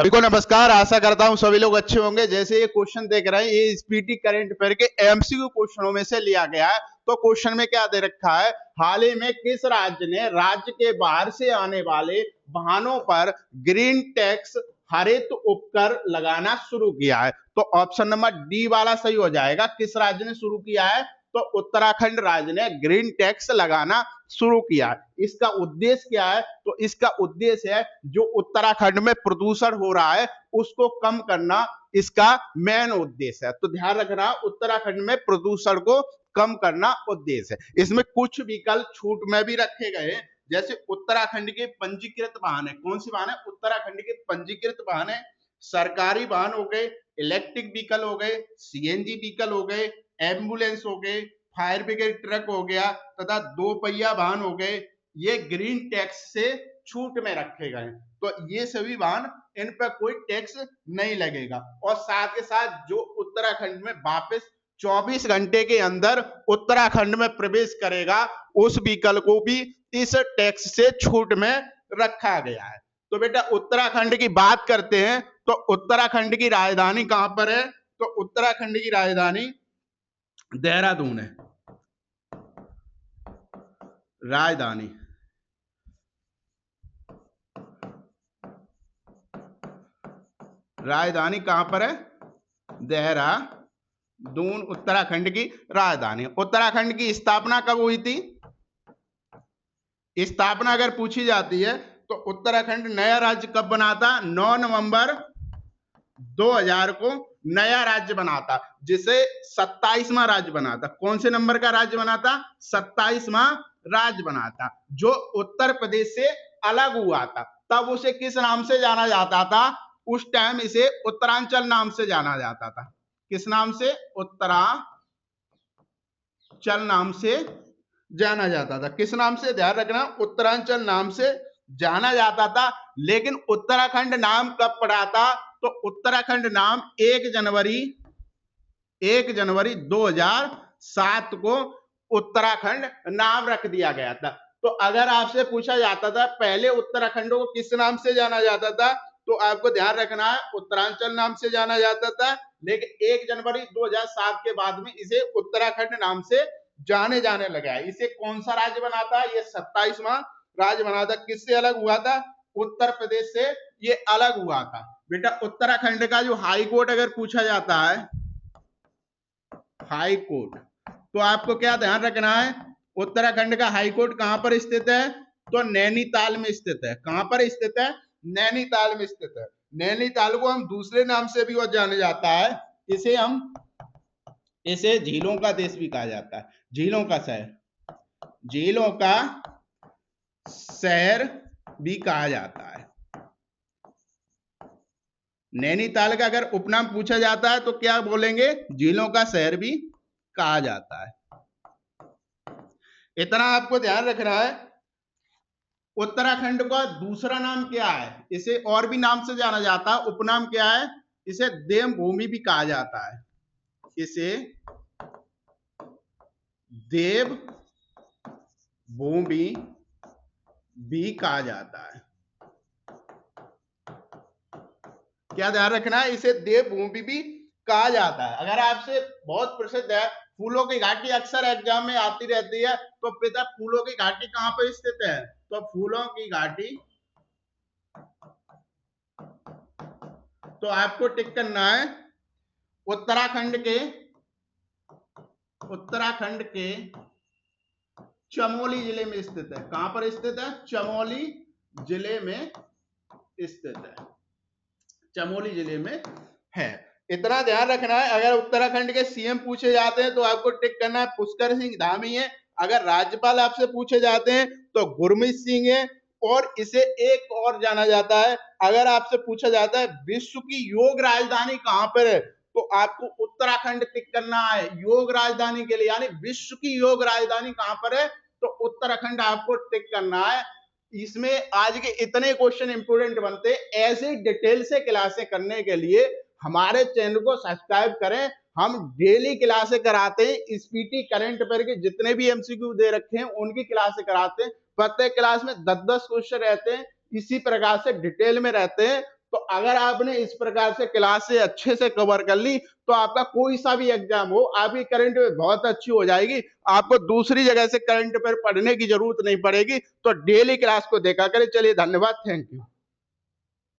सभी को नमस्कार। आशा करता हूं सभी लोग अच्छे होंगे। जैसे ये क्वेश्चन देख रहे हैं, ये स्पीटी करंट अफेयर के एमसीक्यू क्वेश्चनों में से लिया गया है। तो क्वेश्चन में क्या दे रखा है, हाल ही में किस राज्य ने राज्य के बाहर से आने वाले वाहनों पर ग्रीन टैक्स हरित उपकर लगाना शुरू किया है। तो ऑप्शन नंबर डी वाला सही हो जाएगा। किस राज्य ने शुरू किया है, तो उत्तराखंड राज्य ने ग्रीन टैक्स लगाना शुरू किया है। इसका उद्देश्य क्या है, तो इसका उद्देश्य है जो उत्तराखंड में प्रदूषण हो रहा है उसको कम करना, इसका मेन उद्देश्य है। तो ध्यान रखना, उत्तराखंड में प्रदूषण को कम करना उद्देश्य है। इसमें कुछ विकल्प छूट में भी रखे गए हैं, जैसे उत्तराखंड के पंजीकृत वाहन है। कौन सी वाहन है, उत्तराखंड के पंजीकृत वाहन है, सरकारी वाहन हो गए, इलेक्ट्रिक व्हीकल हो गए, सीएनजी व्हीकल हो गए, एम्बुलेंस हो गए, फायर ब्रिगेड ट्रक हो गया तथा दो पहिया वाहन हो गए। ये ग्रीन टैक्स से छूट में रखे गए। तो ये सभी वाहन, इन पर कोई टैक्स नहीं लगेगा। और साथ के साथ जो उत्तराखंड में वापस 24 घंटे के अंदर उत्तराखंड में प्रवेश करेगा उस व्हीकल को भी इस टैक्स से छूट में रखा गया है। तो बेटा उत्तराखंड की बात करते हैं, तो उत्तराखंड की राजधानी कहां पर है, तो उत्तराखंड की राजधानी देहरादून है। राजधानी राजधानी कहां पर है, देहरादून उत्तराखंड की राजधानी। उत्तराखंड की स्थापना कब हुई थी, स्थापना अगर पूछी जाती है तो उत्तराखंड नया राज्य कब बना था, 9 नवंबर 2000 को नया राज्य बना था, जिसे 27वां राज्य बना था। कौन से नंबर का राज्य बना था, 27वां राज्य बना था, जो उत्तर प्रदेश से अलग हुआ था। तब उसे किस नाम से जाना जाता था, उस टाइम इसे उत्तरांचल नाम से जाना जाता था। किस नाम से, उत्तरांचल नाम से जाना जाता था। किस नाम से, ध्यान रखना, उत्तरांचल नाम से जाना जाता था। लेकिन उत्तराखंड नाम कब पड़ा था, तो उत्तराखंड नाम 1 जनवरी 2007 को उत्तराखंड नाम रख दिया गया था। तो अगर आपसे पूछा जाता था पहले उत्तराखंड को किस नाम से जाना जाता था, तो आपको ध्यान रखना है उत्तरांचल नाम से जाना जाता था। लेकिन 1 जनवरी 2007 के बाद में इसे उत्तराखंड नाम से जाने लगा है। इसे कौन सा राज्य बना था, ये 27वां राज्य बना था। किससे अलग हुआ था, उत्तर प्रदेश से ये अलग हुआ था। बेटा उत्तराखंड का जो हाई कोर्ट अगर पूछा जाता है, हाई कोर्ट, तो आपको क्या ध्यान रखना है, उत्तराखंड का हाई कोर्ट कहां पर स्थित है, तो नैनीताल में स्थित है। कहां पर स्थित है, नैनीताल में स्थित है। नैनीताल को हम दूसरे नाम से भी जाना जाता है, इसे झीलों का देश भी कहा जाता है, झीलों का शहर भी कहा जाता है। नैनीताल का अगर उपनाम पूछा जाता है तो क्या बोलेंगे, झीलों का शहर भी कहा जाता है। इतना आपको ध्यान रखना है। उत्तराखंड का दूसरा नाम क्या है, इसे और भी नाम से जाना जाता है, उपनाम क्या है, इसे देवभूमि भी कहा जाता है। इसे देव भूमि भी कहा जाता है। क्या ध्यान रखना है, इसे देवभूमि भी कहा जाता है। अगर आपसे बहुत प्रसिद्ध है, फूलों की घाटी अक्सर एग्जाम में आती रहती है, तो पिता फूलों की घाटी कहां पर स्थित है, तो फूलों की घाटी, तो आपको टिक करना है उत्तराखंड के चमोली जिले में स्थित है। कहां पर स्थित है, चमोली जिले में स्थित है, चमोली जिले में है। इतना ध्यान रखना है। अगर उत्तराखंड के सीएम पूछे जाते हैं तो आपको टिक करना है पुष्कर सिंह धामी है। अगर राज्यपाल आपसे पूछे जाते हैं तो गुरमीत सिंह है। और इसे एक और जाना जाता है, अगर आपसे पूछा जाता है विश्व की योग राजधानी कहां पर है, तो आपको उत्तराखंड टिक करना है योग राजधानी के लिए, यानी विश्व की योग राजधानी कहां पर है, तो उत्तराखंड आपको टिक करना है। इसमें आज के इतने क्वेश्चन इंपोर्टेंट बनते, ऐसे डिटेल से क्लासें करने के लिए हमारे चैनल को सब्सक्राइब करें। हम डेली क्लासें कराते हैं, स्पीटी करंट अफेयर के जितने भी एमसीक्यू दे रखे हैं उनकी क्लासें कराते हैं। प्रत्येक क्लास में 10-10 क्वेश्चन रहते हैं, इसी प्रकार से डिटेल में रहते हैं। तो अगर आपने इस प्रकार से क्लास से अच्छे से कवर कर ली तो आपका कोई सा भी एग्जाम हो, आपकी करंट अफेयर बहुत अच्छी हो जाएगी। आपको दूसरी जगह से करंट अफेयर पढ़ने की जरूरत नहीं पड़ेगी। तो डेली क्लास को देखा करें। चलिए, धन्यवाद, थैंक यू।